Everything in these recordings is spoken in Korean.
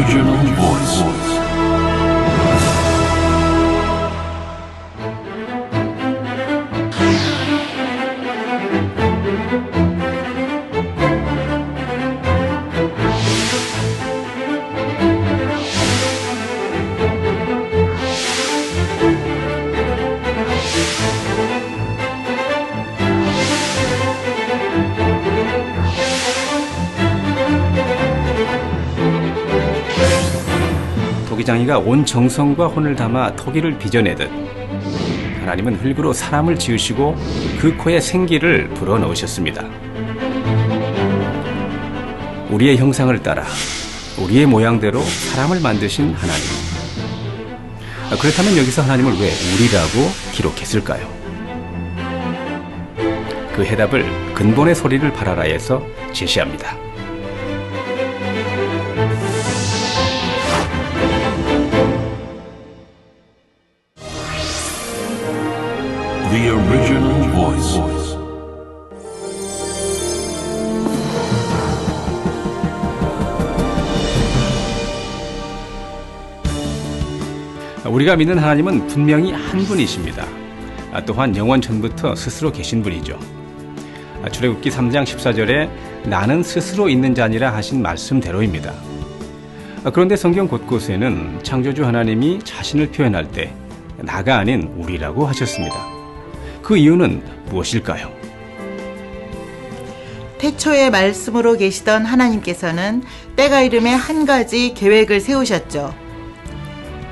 original voice. 토기장이가 온 정성과 혼을 담아 토기를 빚어내듯 하나님은 흙으로 사람을 지으시고 그 코에 생기를 불어넣으셨습니다. 우리의 형상을 따라 우리의 모양대로 사람을 만드신 하나님. 그렇다면 여기서 하나님을 왜 우리라고 기록했을까요? 그 해답을 근본의 소리를 바라라에서 제시합니다. The original voice. 우리가 믿는 하나님은 분명히 한 분이십니다. 또한 영원 전부터 스스로 계신 분이죠. 출애굽기 3장 14절에 나는 스스로 있는 자니라 하신 말씀대로입니다. 그런데 성경 곳곳에는 창조주 하나님이 자신을 표현할 때 나가 아닌 우리라고 하셨습니다. 그 이유는 무엇일까요? 태초에 말씀으로 계시던 하나님께서는 때가 이름에 한 가지 계획을 세우셨죠.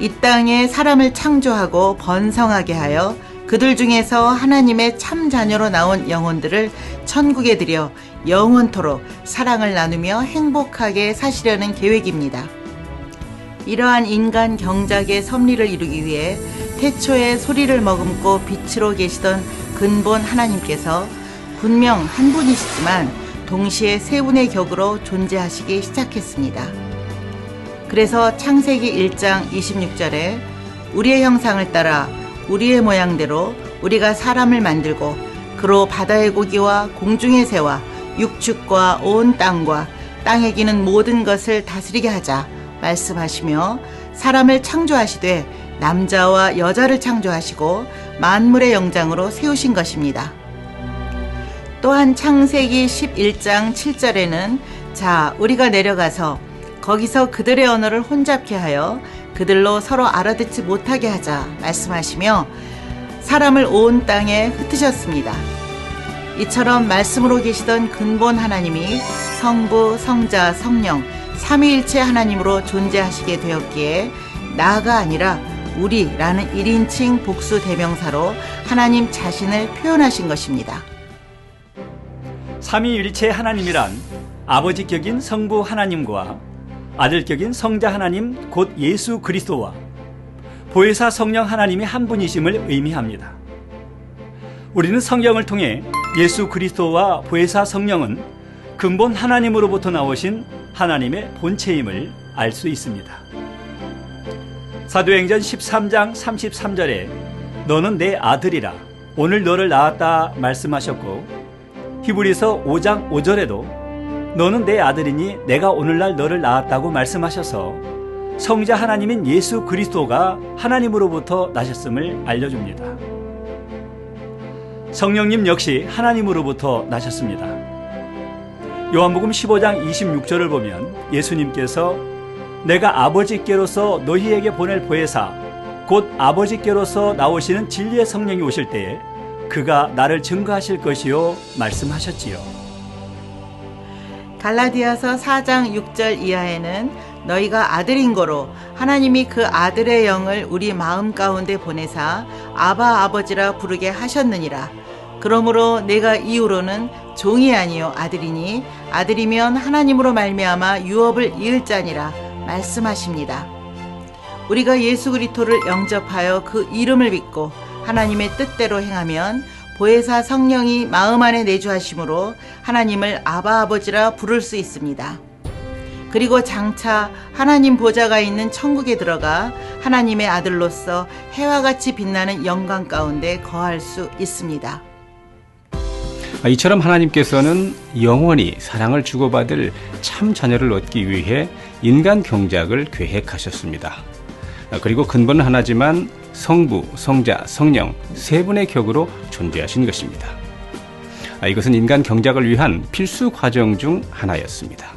이 땅에 사람을 창조하고 번성하게 하여 그들 중에서 하나님의 참 자녀로 나온 영혼들을 천국에 들여 영원토록 사랑을 나누며 행복하게 사시려는 계획입니다. 이러한 인간 경작의 섭리를 이루기 위해 태초에 소리를 머금고 빛으로 계시던 근본 하나님께서 분명 한 분이시지만 동시에 세 분의 격으로 존재하시기 시작했습니다. 그래서 창세기 1장 26절에 우리의 형상을 따라 우리의 모양대로 우리가 사람을 만들고 그로 바다의 고기와 공중의 새와 육축과 온 땅과 땅에 기는 모든 것을 다스리게 하자 말씀하시며 사람을 창조하시되 남자와 여자를 창조하시고 만물의 영장으로 세우신 것입니다. 또한 창세기 11장 7절에는 자 우리가 내려가서 거기서 그들의 언어를 혼잡케 하여 그들로 서로 알아듣지 못하게 하자 말씀하시며 사람을 온 땅에 흩으셨습니다. 이처럼 말씀으로 계시던 근본 하나님이 성부, 성자, 성령 삼위일체 하나님으로 존재하시게 되었기에 나가 아니라 우리라는 1인칭 복수 대명사로 하나님 자신을 표현하신 것입니다. 삼위일체 하나님이란 아버지격인 성부 하나님과 아들격인 성자 하나님 곧 예수 그리스도와 보혜사 성령 하나님이 한 분이심을 의미합니다. 우리는 성경을 통해 예수 그리스도와 보혜사 성령은 근본 하나님으로부터 나오신 하나님의 본체임을 알 수 있습니다. 사도행전 13장 33절에 너는 내 아들이라 오늘 너를 낳았다 말씀하셨고 히브리서 5장 5절에도 너는 내 아들이니 내가 오늘날 너를 낳았다고 말씀하셔서 성자 하나님인 예수 그리스도가 하나님으로부터 나셨음을 알려줍니다. 성령님 역시 하나님으로부터 나셨습니다. 요한복음 15장 26절을 보면 예수님께서 내가 아버지께로서 너희에게 보낼 보혜사 곧 아버지께로서 나오시는 진리의 성령이 오실 때에 그가 나를 증거하실 것이요 말씀하셨지요. 갈라디아서 4장 6절 이하에는 너희가 아들인 거로 하나님이 그 아들의 영을 우리 마음 가운데 보내사 아바 아버지라 부르게 하셨느니라. 그러므로 내가 이후로는 종이 아니요 아들이니 아들이면 하나님으로 말미암아 유업을 이을 자니라 말씀하십니다. 우리가 예수 그리스도를 영접하여 그 이름을 믿고 하나님의 뜻대로 행하면 보혜사 성령이 마음 안에 내주하심으로 하나님을 아바 아버지라 부를 수 있습니다. 그리고 장차 하나님 보좌가 있는 천국에 들어가 하나님의 아들로서 해와 같이 빛나는 영광 가운데 거할 수 있습니다. 이처럼 하나님께서는 영원히 사랑을 주고받을 참 자녀를 얻기 위해 인간 경작을 계획하셨습니다. 그리고 근본은 하나지만 성부, 성자, 성령 세 분의 격으로 존재하신 것입니다. 이것은 인간 경작을 위한 필수 과정 중 하나였습니다.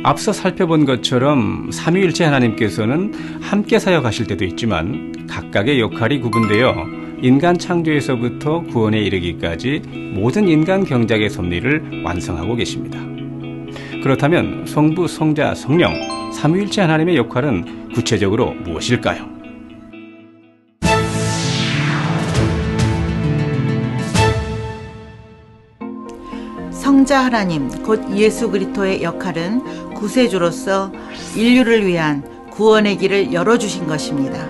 앞서 살펴본 것처럼 삼위일체 하나님께서는 함께 사역하실 때도 있지만 각각의 역할이 구분되어 인간 창조에서부터 구원에 이르기까지 모든 인간 경작의 섭리를 완성하고 계십니다. 그렇다면 성부, 성자, 성령, 삼위일체 하나님의 역할은 구체적으로 무엇일까요? 성자 하나님, 곧 예수 그리스도의 역할은 구세주로서 인류를 위한 구원의 길을 열어주신 것입니다.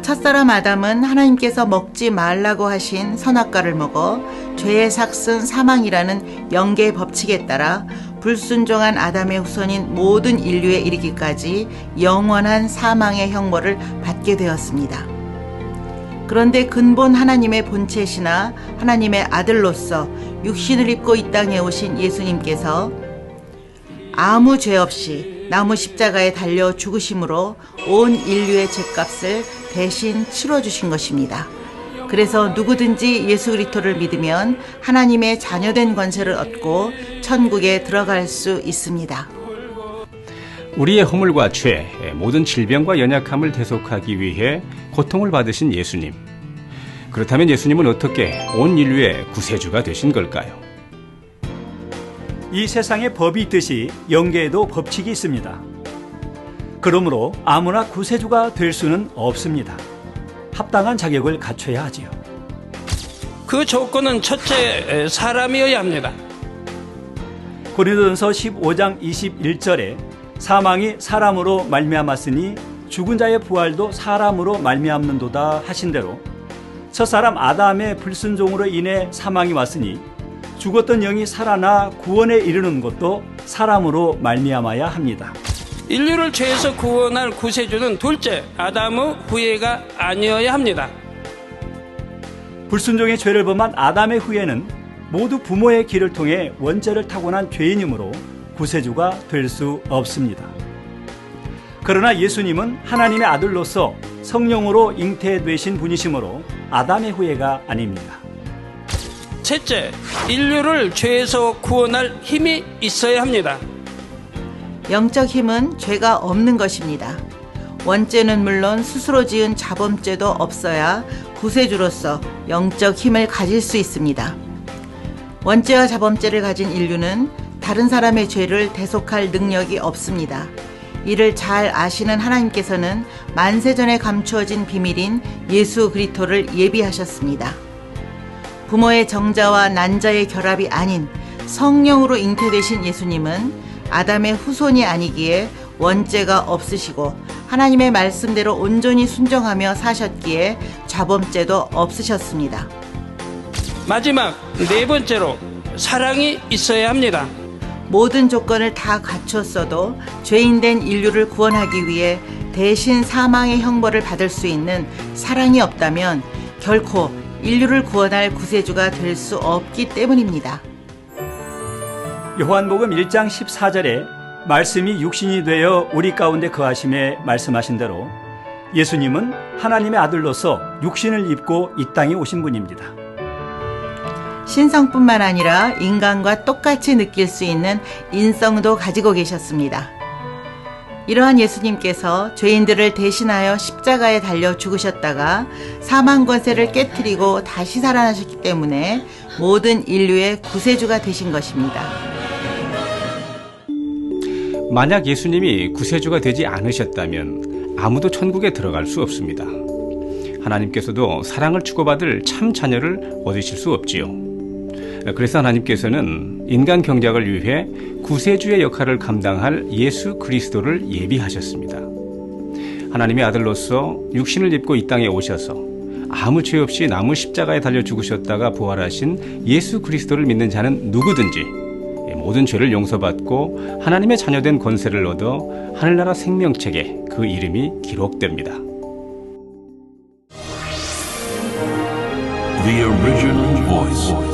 첫사람 아담은 하나님께서 먹지 말라고 하신 선악과를 먹어 죄의 삭슨 사망이라는 영계의 법칙에 따라 불순종한 아담의 후손인 모든 인류에 이르기까지 영원한 사망의 형벌을 받게 되었습니다. 그런데 근본 하나님의 본체시나 하나님의 아들로서 육신을 입고 이 땅에 오신 예수님께서 아무 죄 없이 나무 십자가에 달려 죽으심으로 온 인류의 죄값을 대신 치러주신 것입니다. 그래서 누구든지 예수 그리스도를 믿으면 하나님의 자녀된 권세를 얻고 천국에 들어갈 수 있습니다. 우리의 허물과 죄, 모든 질병과 연약함을 대속하기 위해 고통을 받으신 예수님. 그렇다면 예수님은 어떻게 온 인류의 구세주가 되신 걸까요? 이 세상에 법이 있듯이 영계에도 법칙이 있습니다. 그러므로 아무나 구세주가 될 수는 없습니다. 합당한 자격을 갖춰야 하지요. 그 조건은 첫째, 사람이어야 합니다. 고린도전서 15장 21절에 사망이 사람으로 말미암았으니 죽은 자의 부활도 사람으로 말미암는도다 하신 대로 첫사람 아담의 불순종으로 인해 사망이 왔으니 죽었던 영이 살아나 구원에 이르는 것도 사람으로 말미암아야 합니다. 인류를 죄에서 구원할 구세주는 둘째, 아담의 후예가 아니어야 합니다. 불순종의 죄를 범한 아담의 후예는 모두 부모의 길을 통해 원죄를 타고난 죄인이므로 구세주가 될 수 없습니다. 그러나 예수님은 하나님의 아들로서 성령으로 잉태되신 분이시므로 아담의 후예가 아닙니다. 셋째, 인류를 죄에서 구원할 힘이 있어야 합니다. 영적 힘은 죄가 없는 것입니다. 원죄는 물론 스스로 지은 자범죄도 없어야 구세주로서 영적 힘을 가질 수 있습니다. 원죄와 자범죄를 가진 인류는 다른 사람의 죄를 대속할 능력이 없습니다. 이를 잘 아시는 하나님께서는 만세전에 감추어진 비밀인 예수 그리스도를 예비하셨습니다. 부모의 정자와 난자의 결합이 아닌 성령으로 잉태되신 예수님은 아담의 후손이 아니기에 원죄가 없으시고 하나님의 말씀대로 온전히 순종하며 사셨기에 자범죄도 없으셨습니다. 마지막, 네 번째로 사랑이 있어야 합니다. 모든 조건을 다 갖췄어도 죄인된 인류를 구원하기 위해 대신 사망의 형벌을 받을 수 있는 사랑이 없다면 결코 인류를 구원할 구세주가 될 수 없기 때문입니다. 요한복음 1장 14절에 말씀이 육신이 되어 우리 가운데 거하심에 말씀하신 대로 예수님은 하나님의 아들로서 육신을 입고 이 땅에 오신 분입니다. 신성뿐만 아니라 인간과 똑같이 느낄 수 있는 인성도 가지고 계셨습니다. 이러한 예수님께서 죄인들을 대신하여 십자가에 달려 죽으셨다가 사망 권세를 깨트리고 다시 살아나셨기 때문에 모든 인류의 구세주가 되신 것입니다. 만약 예수님이 구세주가 되지 않으셨다면 아무도 천국에 들어갈 수 없습니다. 하나님께서도 사랑을 주고받을 참 자녀를 얻으실 수 없지요. 그래서 하나님께서는 인간 경작을 위해 구세주의 역할을 감당할 예수 그리스도를 예비하셨습니다. 하나님의 아들로서 육신을 입고 이 땅에 오셔서 아무 죄 없이 나무 십자가에 달려 죽으셨다가 부활하신 예수 그리스도를 믿는 자는 누구든지 모든 죄를 용서받고 하나님의 자녀된 권세를 얻어 하늘나라 생명책에 그 이름이 기록됩니다. The original voice.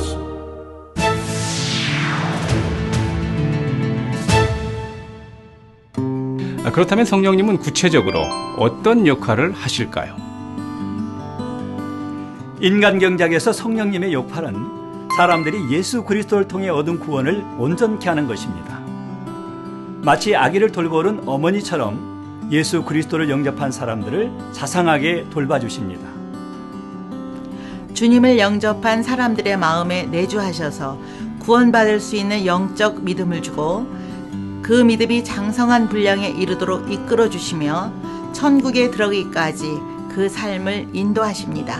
그렇다면 성령님은 구체적으로 어떤 역할을 하실까요? 인간 경작에서 성령님의 역할은 사람들이 예수 그리스도를 통해 얻은 구원을 온전케 하는 것입니다. 마치 아기를 돌보는 어머니처럼 예수 그리스도를 영접한 사람들을 자상하게 돌봐주십니다. 주님을 영접한 사람들의 마음에 내주하셔서 구원받을 수 있는 영적 믿음을 주고 그 믿음이 장성한 분량에 이르도록 이끌어 주시며 천국에 들어가기까지 그 삶을 인도하십니다.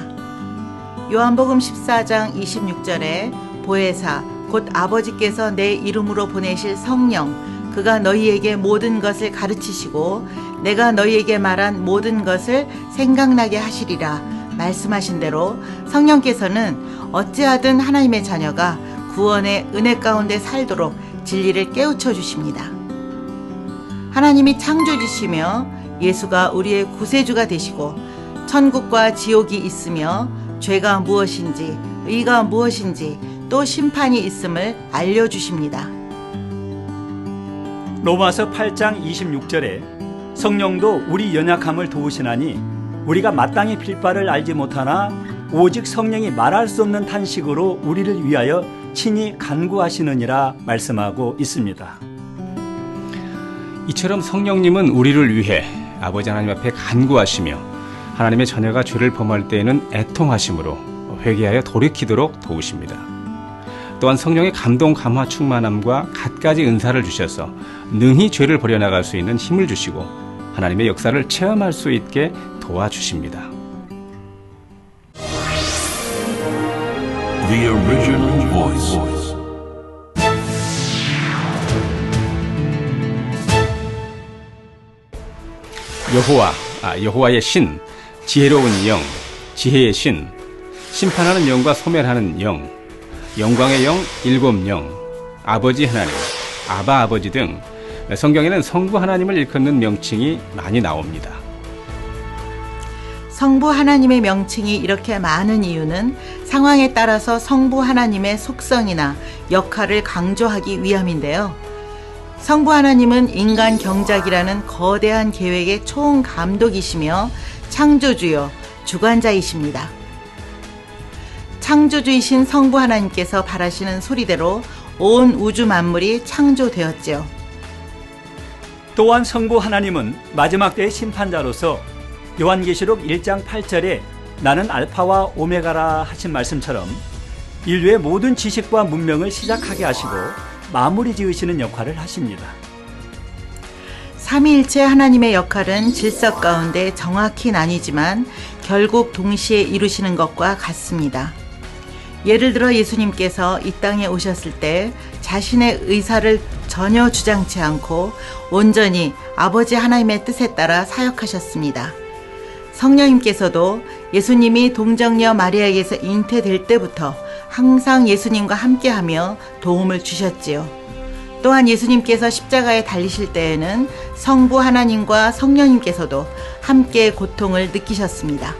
요한복음 14장 26절에 보혜사 곧 아버지께서 내 이름으로 보내실 성령 그가 너희에게 모든 것을 가르치시고 내가 너희에게 말한 모든 것을 생각나게 하시리라 말씀하신 대로 성령께서는 어찌하든 하나님의 자녀가 구원의 은혜 가운데 살도록 진리를 깨우쳐 주십니다. 하나님이 창조주시며 예수가 우리의 구세주가 되시고 천국과 지옥이 있으며 죄가 무엇인지 의가 무엇인지 또 심판이 있음을 알려주십니다. 로마서 8장 26절에 성령도 우리 연약함을 도우시나니 우리가 마땅히 빌 바를 알지 못하나 오직 성령이 말할 수 없는 탄식으로 우리를 위하여 친히 간구하시느니라 말씀하고 있습니다. 이처럼 성령님은 우리를 위해 아버지 하나님 앞에 간구하시며 하나님의 자녀가 죄를 범할 때에는 애통하심으로 회개하여 돌이키도록 도우십니다. 또한 성령의 감동, 감화, 충만함과 갖가지 은사를 주셔서 능히 죄를 버려나갈 수 있는 힘을 주시고 하나님의 역사를 체험할 수 있게 도와주십니다. The original voice. 여호와의 신, 지혜로운 영, 지혜의 신, 심판하는 영과 소멸하는 영, 영광의 영, 일곱 영, 아버지 하나님, 아바 아버지 등 성경에는 성부 하나님을 일컫는 명칭이 많이 나옵니다. 성부 하나님의 명칭이 이렇게 많은 이유는 상황에 따라서 성부 하나님의 속성이나 역할을 강조하기 위함인데요. 성부 하나님은 인간 경작이라는 거대한 계획의 총감독이시며 창조주요 주관자이십니다. 창조주이신 성부 하나님께서 바라시는 소리대로 온 우주 만물이 창조되었지요. 또한 성부 하나님은 마지막 때의 심판자로서 요한계시록 1장 8절에 나는 알파와 오메가라 하신 말씀처럼 인류의 모든 지식과 문명을 시작하게 하시고 마무리 지으시는 역할을 하십니다. 삼위일체 하나님의 역할은 질서 가운데 정확히 나뉘지만 결국 동시에 이루시는 것과 같습니다. 예를 들어 예수님께서 이 땅에 오셨을 때 자신의 의사를 전혀 주장치 않고 온전히 아버지 하나님의 뜻에 따라 사역하셨습니다. 성령님께서도 예수님이 동정녀 마리아에게서 잉태될 때부터 항상 예수님과 함께하며 도움을 주셨지요. 또한 예수님께서 십자가에 달리실 때에는 성부 하나님과 성령님께서도 함께 고통을 느끼셨습니다.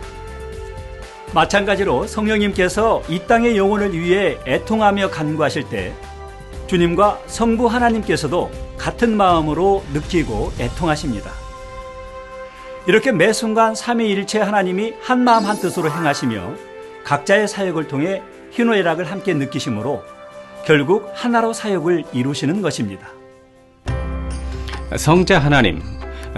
마찬가지로 성령님께서 이 땅의 영혼을 위해 애통하며 간구하실 때 주님과 성부 하나님께서도 같은 마음으로 느끼고 애통하십니다. 이렇게 매 순간 삼위일체 하나님이 한마음 한뜻으로 행하시며 각자의 사역을 통해 희노애락을 함께 느끼심으로 결국 하나로 사역을 이루시는 것입니다. 성자 하나님,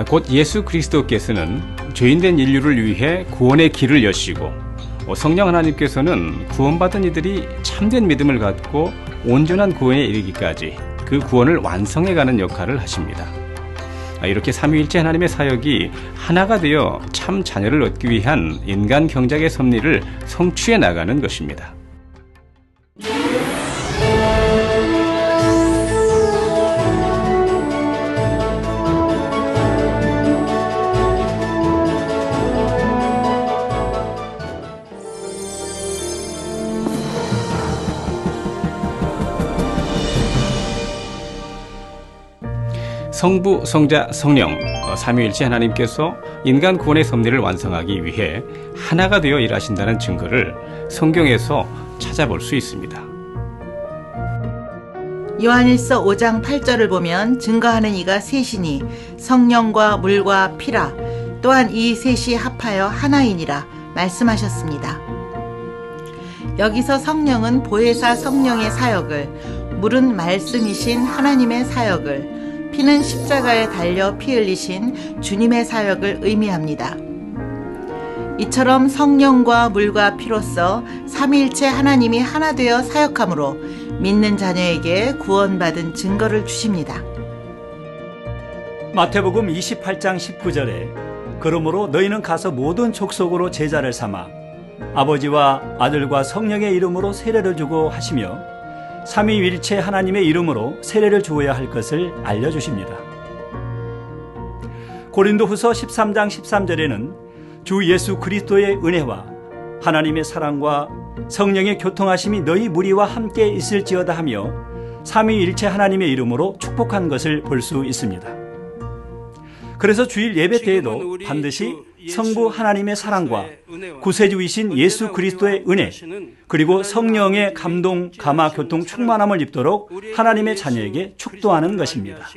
곧 예수 그리스도께서는 죄인된 인류를 위해 구원의 길을 여시고 성령 하나님께서는 구원받은 이들이 참된 믿음을 갖고 온전한 구원에 이르기까지 그 구원을 완성해가는 역할을 하십니다. 이렇게 삼위일체 하나님의 사역이 하나가 되어 참 자녀를 얻기 위한 인간 경작의 섭리를 성취해 나가는 것입니다. 성부, 성자, 성령, 삼위일체 하나님께서 인간 구원의 섭리를 완성하기 위해 하나가 되어 일하신다는 증거를 성경에서 찾아볼 수 있습니다. 요한일서 5장 8절을 보면 증거하는 이가 셋이니 성령과 물과 피라. 또한 이 셋이 합하여 하나이니라 말씀하셨습니다. 여기서 성령은 보혜사 성령의 사역을, 물은 말씀이신 하나님의 사역을, 피는 십자가에 달려 피 흘리신 주님의 사역을 의미합니다. 이처럼 성령과 물과 피로써 삼위일체 하나님이 하나 되어 사역함으로 믿는 자녀에게 구원받은 증거를 주십니다. 마태복음 28장 19절에 그러므로 너희는 가서 모든 족속으로 제자를 삼아 아버지와 아들과 성령의 이름으로 세례를 주고 하시며 삼위일체 하나님의 이름으로 세례를 주어야 할 것을 알려주십니다. 고린도후서 13장 13절에는 주 예수 그리스도의 은혜와 하나님의 사랑과 성령의 교통하심이 너희 무리와 함께 있을지어다 하며 삼위일체 하나님의 이름으로 축복한 것을 볼 수 있습니다. 그래서 주일 예배 때에도 반드시 성부 하나님의 사랑과 구세주이신 예수 그리스도의 은혜, 그리고 성령의 감동, 감화, 교통, 충만함을 입도록 하나님의 자녀에게 축도하는 것입니다.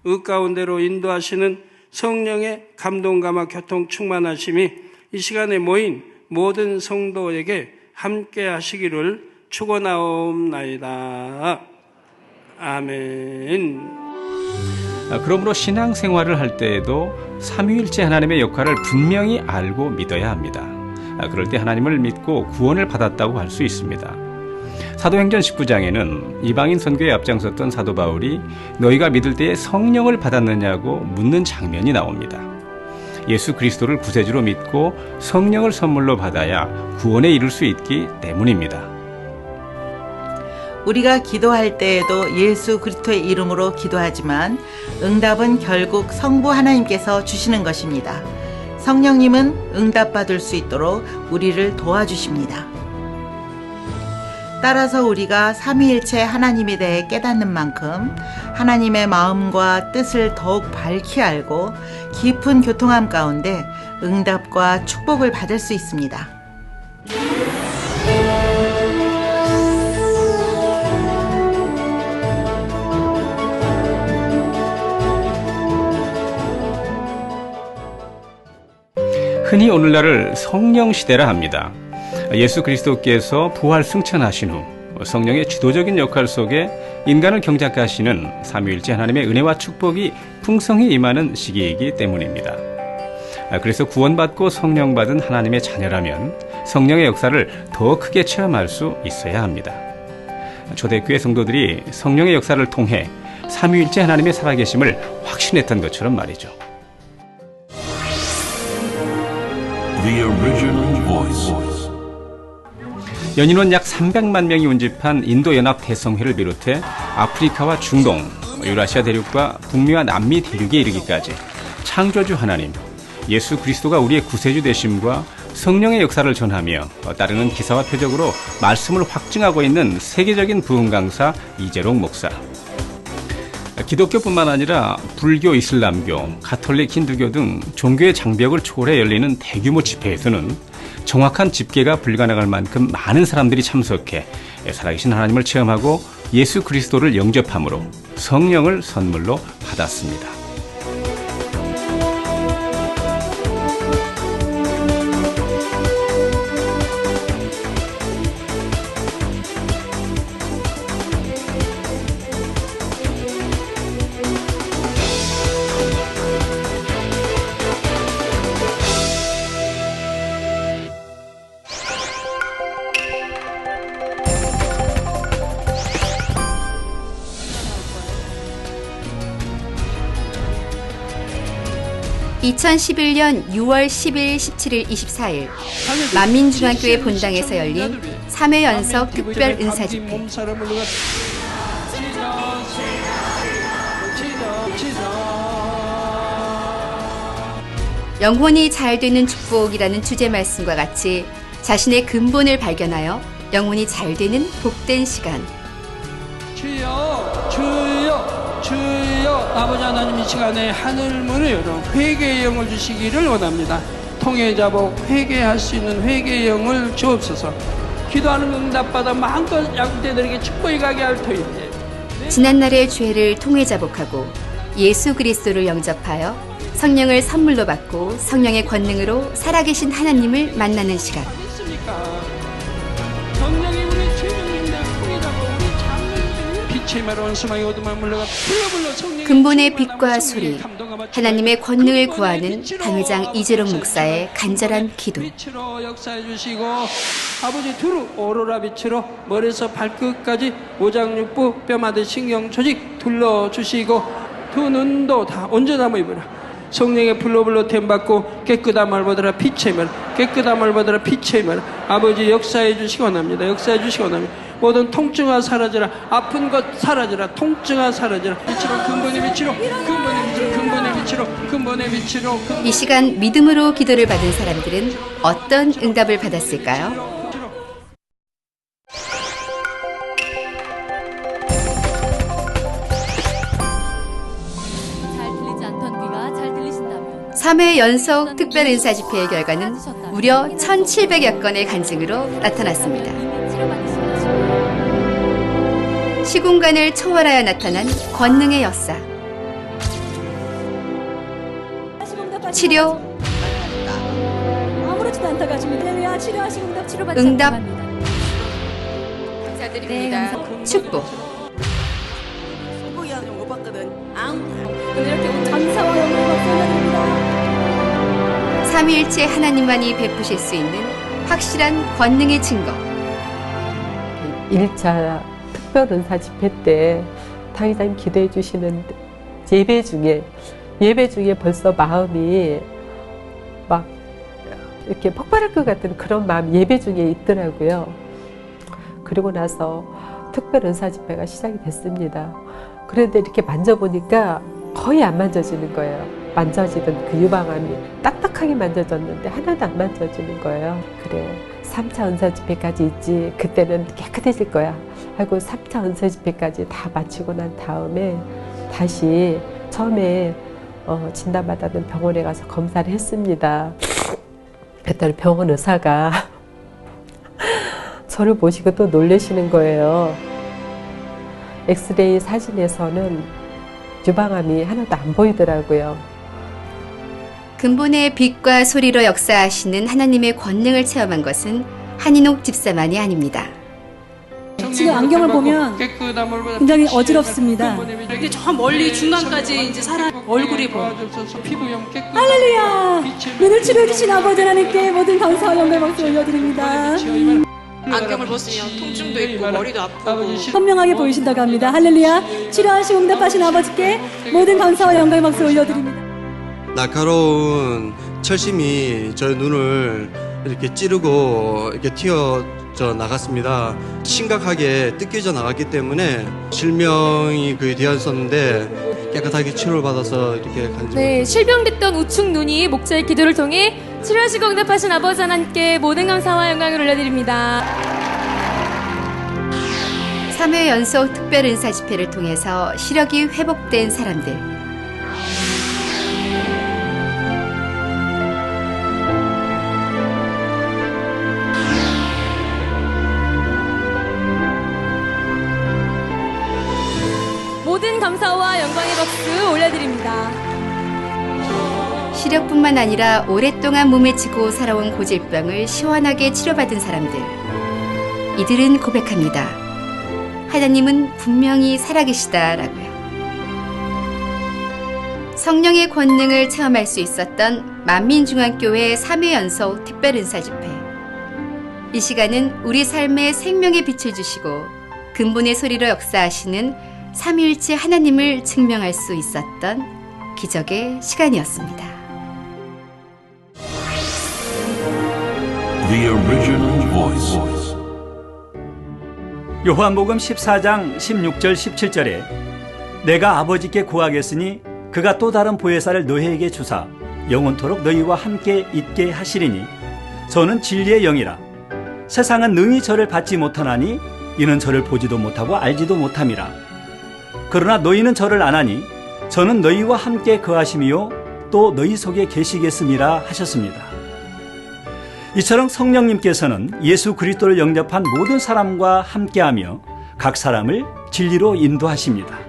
의 가운데로 인도하시는 성령의 감동, 감화, 교통, 충만하심이 이 시간에 모인 모든 성도에게 함께 하시기를 축원하옵나이다. 아멘. 그러므로 신앙생활을 할 때에도 삼위일체 하나님의 역할을 분명히 알고 믿어야 합니다. 그럴 때 하나님을 믿고 구원을 받았다고 할 수 있습니다. 사도행전 19장에는 이방인 선교에 앞장섰던 사도 바울이 너희가 믿을 때에 성령을 받았느냐고 묻는 장면이 나옵니다. 예수 그리스도를 구세주로 믿고 성령을 선물로 받아야 구원에 이를 수 있기 때문입니다. 우리가 기도할 때에도 예수 그리스도의 이름으로 기도하지만 응답은 결국 성부 하나님께서 주시는 것입니다. 성령님은 응답받을 수 있도록 우리를 도와주십니다. 따라서 우리가 삼위일체 하나님에 대해 깨닫는 만큼 하나님의 마음과 뜻을 더욱 밝히 알고 깊은 교통함 가운데 응답과 축복을 받을 수 있습니다. 흔히 오늘날을 성령시대라 합니다. 예수 그리스도께서 부활 승천하신 후 성령의 지도적인 역할 속에 인간을 경작하시는 삼위일체 하나님의 은혜와 축복이 풍성히 임하는 시기이기 때문입니다. 그래서 구원받고 성령받은 하나님의 자녀라면 성령의 역사를 더 크게 체험할 수 있어야 합니다. 초대교회 성도들이 성령의 역사를 통해 삼위일체 하나님의 살아계심을 확신했던 것처럼 말이죠. The original voice. 연인원 약 300만 명이 운집한 인도연합 대성회를 비롯해 아프리카와 중동, 유라시아 대륙과 북미와 남미 대륙에 이르기까지 창조주 하나님, 예수 그리스도가 우리의 구세주 되심과 성령의 역사를 전하며 따르는 기사와 표적으로 말씀을 확증하고 있는 세계적인 부흥 강사 이재롱 목사. 기독교뿐만 아니라 불교, 이슬람교, 가톨릭, 힌두교 등 종교의 장벽을 초월해 열리는 대규모 집회에서는 정확한 집계가 불가능할 만큼 많은 사람들이 참석해 살아계신 하나님을 체험하고 예수 그리스도를 영접함으로 성령을 선물로 받았습니다. (2011년 6월 10일, 17일, 24일) 만민중앙교회 본당에서 열린 3회 연석 특별 은사집회. 영혼이 잘 되는 축복이라는 주제 말씀과 같이 자신의 근본을 발견하여 영혼이 잘 되는 복된 시간. 주여, 주여, 주여 아버지 하나님, 이 시간에 하늘 문을 열어 회개의 영을 주시기를 원합니다. 통해 잡아 회개할 수 있는 회개의 영을 주옵소서. 기도하는 응답받아 마음껏 양떼들에게 축복이 가게 할 터이니 지난날의 죄를 통해 자복하고 예수 그리스도를 영접하여 성령을 선물로 받고 성령의 권능으로 살아계신 하나님을 만나는 시간. 있습니까? 성령이 우리 죄명님들 통해 잡아 우리 장로님들 빛의 말 원수마의 어둠만 물러가 불러불러 성령의 근본의 빛과 소리, 하나님의 권능을 구하는 당회장 이재룡 목사의 간절한 기도. 빛으로 역사해 주시고 아버지 두루 오로라 빛으로 머리에서 발끝까지 오장육부 뼈마디 신경 조직 둘러주시고 두 눈도 다 온전함을 입으라. 성령의 불로 템받고 깨끗함을 받으라. 빛의 말 깨끗함을 받으라. 빛의 말 아버지 역사해 주시기 원합니다. 역사해 주시기 원합니다. 모든 통증아 사라져라. 아픈 것 사라져라. 통증아 사라져라. 빛으로 근본의 빛으로 근본의 빛으로 근본의 빛으로 근본의 빛으로 이 시간 믿음으로 기도를 받은 사람들은 어떤 응답을 받았을까요? 잘 들리지 않던 귀가 잘 들리신다면 3회 연속 특별 은사 집회의 결과는 무려 1,700여 건의 간증으로 나타났습니다. 이미 치료받으신 것입니다. 시공간을 초월하여 나타난 권능의 역사. 치료, 아무렇지도 않다가 지금 할렐루야 치료하시고 응답 치료받지 응답. 않다고 합니다. 감사드립니다. 축복. 오늘 이렇게 감사와 영광을 올려드립니다. 삼위일체 하나님만이 베푸실 수 있는 확실한 권능의 증거. 1차 특별 은사 집회 때 당회장님 기도해 주시는 예배 중에 벌써 마음이 막 이렇게 폭발할 것 같은 그런 마음 예배 중에 있더라고요. 그리고 나서 특별 은사 집회가 시작이 됐습니다. 그런데 이렇게 만져보니까 거의 안 만져지는 거예요. 만져지던 그 유방암이 딱딱하게 만져졌는데 하나도 안 만져지는 거예요. 그래, 3차 은사 집회까지 있지. 그때는 깨끗해질 거야 하고 3차 은사 집회까지 다 마치고 난 다음에 다시 처음에 진단받았던 병원에 가서 검사를 했습니다. 그랬더니 병원 의사가 저를 보시고 또 놀라시는 거예요. 엑스레이 사진에서는 유방암이 하나도 안 보이더라고요. 근본의 빛과 소리로 역사하시는 하나님의 권능을 체험한 것은 한인옥 집사만이 아닙니다. 지금 안경을 보면 굉장히 어지럽습니다. 근데 저 멀리 중간까지 이제 사람 얼굴이 보여. 할렐루야! 눈을 치료해 주신 아버지 하나님께 모든 감사와 영광 박수 올려드립니다. 안경을 벗으면 통증도 있고 머리도 아프고. 선명하게 보이신다고 합니다. 할렐루야! 치료하시고 응답하신 아버지께 모든 감사와 영광 박수 올려드립니다. 날카로운 철심이 저의 눈을 이렇게 찌르고 이렇게 튀어져 나갔습니다. 심각하게 뜯겨져 나갔기 때문에 실명이 거의 되었었는데 깨끗하게 치료를 받아서 이렇게 간증. 네, 실명됐던 우측 눈이 목자의 기도를 통해 치료하시고 응답하신 아버지 하나님께 모든 감사와 영광을 올려드립니다. 3회 연속 특별 은사 집회를 통해서 시력이 회복된 사람들. 모든 감사와 영광의 박수 올려드립니다. 시력뿐만 아니라 오랫동안 몸에 지고 살아온 고질병을 시원하게 치료받은 사람들. 이들은 고백합니다. 하나님은 분명히 살아계시다라고요. 성령의 권능을 체험할 수 있었던 만민중앙교회 3회 연속 특별은사 집회. 이 시간은 우리 삶에 생명의 빛을 주시고 근본의 소리로 역사하시는 삼위일체 하나님을 증명할 수 있었던 기적의 시간이었습니다. The original voice. 요한복음 14장 16절 17절에 내가 아버지께 구하겠으니 그가 또 다른 보혜사를 너희에게 주사 영원토록 너희와 함께 있게 하시리니 저는 진리의 영이라. 세상은 능히 저를 받지 못하나니 이는 저를 보지도 못하고 알지도 못함이라. 그러나 너희는 저를 아나니 저는 너희와 함께 거하심이요 또 너희 속에 계시겠음이라 하셨습니다. 이처럼 성령님께서는 예수 그리스도를 영접한 모든 사람과 함께하며 각 사람을 진리로 인도하십니다.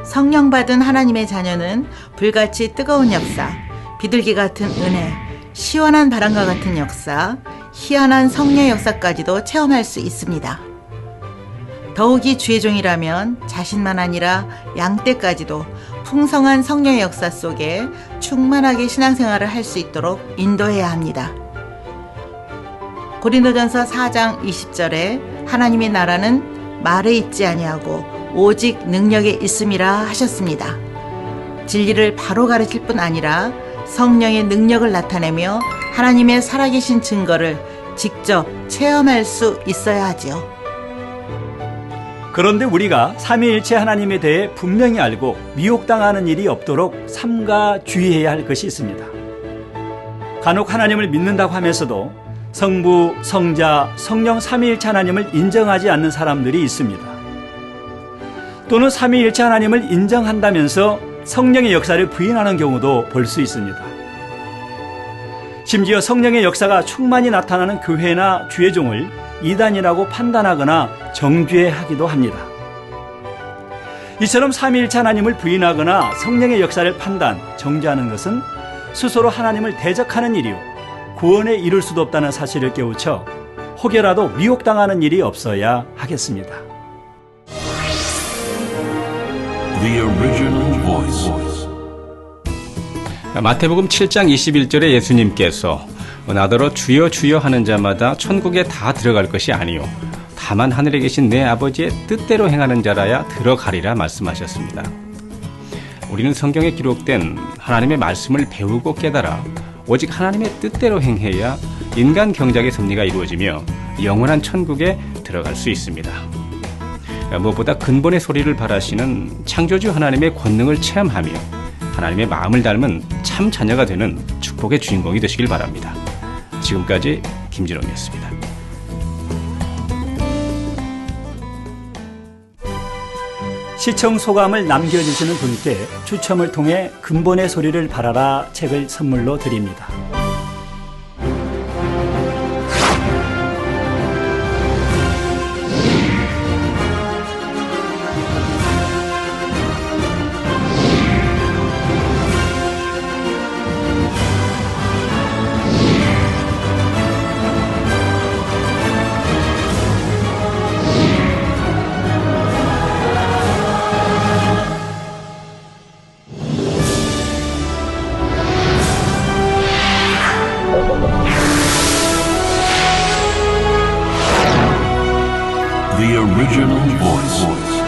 성령 받은 하나님의 자녀는 불같이 뜨거운 역사, 비둘기 같은 은혜, 시원한 바람과 같은 역사, 희한한 성령의 역사까지도 체험할 수 있습니다. 더욱이 주의 종이라면 자신만 아니라 양떼까지도 풍성한 성령의 역사 속에 충만하게 신앙생활을 할 수 있도록 인도해야 합니다. 고린도전서 4장 20절에 하나님의 나라는 말에 있지 아니하고 오직 능력에 있음이라 하셨습니다. 진리를 바로 가르칠 뿐 아니라 성령의 능력을 나타내며 하나님의 살아계신 증거를 직접 체험할 수 있어야 하지요. 그런데 우리가 삼위일체 하나님에 대해 분명히 알고 미혹당하는 일이 없도록 삼가 주의해야 할 것이 있습니다. 간혹 하나님을 믿는다고 하면서도 성부, 성자, 성령 삼위일체 하나님을 인정하지 않는 사람들이 있습니다. 또는 삼위일체 하나님을 인정한다면서 성령의 역사를 부인하는 경우도 볼 수 있습니다. 심지어 성령의 역사가 충만히 나타나는 교회나 주의 종을 이단이라고 판단하거나 정죄하기도 합니다. 이처럼 삼위일체 하나님을 부인하거나 성령의 역사를 판단, 정죄하는 것은 스스로 하나님을 대적하는 일이요 구원에 이를 수도 없다는 사실을 깨우쳐 혹여라도 미혹당하는 일이 없어야 하겠습니다. The original voice. 마태복음 7장 21절에 예수님께서 나더러 주여 주여 하는 자마다 천국에 다 들어갈 것이 아니요 다만 하늘에 계신 내 아버지의 뜻대로 행하는 자라야 들어가리라 말씀하셨습니다. 우리는 성경에 기록된 하나님의 말씀을 배우고 깨달아 오직 하나님의 뜻대로 행해야 인간 경작의 섭리가 이루어지며 영원한 천국에 들어갈 수 있습니다. 무엇보다 근본의 소리를 바라시는 창조주 하나님의 권능을 체험하며 하나님의 마음을 닮은 참 자녀가 되는 축복의 주인공이 되시길 바랍니다. 지금까지 김진홍이었습니다. 시청 소감을 남겨주시는 분께 추첨을 통해 근본의 소리를 바라라 책을 선물로 드립니다. The original voice.